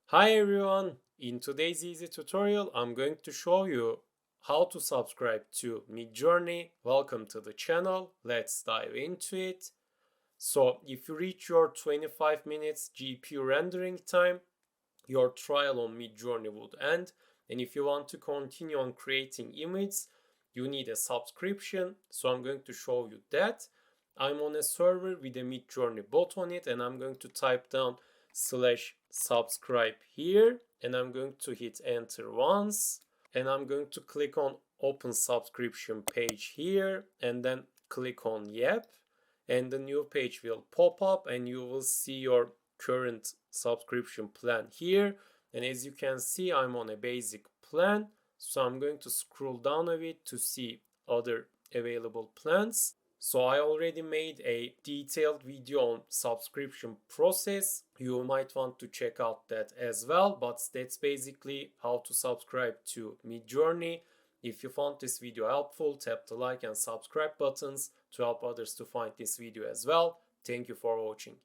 Hi everyone! In today's easy tutorial, I'm going to show you how to subscribe to Midjourney. Welcome to the channel. Let's dive into it. So if you reach your 25 minutes GPU rendering time, your trial on Midjourney would end. And if you want to continue on creating images, you need a subscription. So I'm going to show you that. I'm on a server with a Midjourney bot on it, and I'm going to type down /subscribe here, and I'm going to hit enter once, and I'm going to click on open subscription page here, and then click on yep, and the new page will pop up and you will see your current subscription plan here. And as you can see, I'm on a basic plan, so I'm going to scroll down a bit to see other available plans. So I already made a detailed video on subscription process. You might want to check out that as well, but that's basically how to subscribe to Midjourney. If you found this video helpful, tap the like and subscribe buttons to help others to find this video as well. Thank you for watching.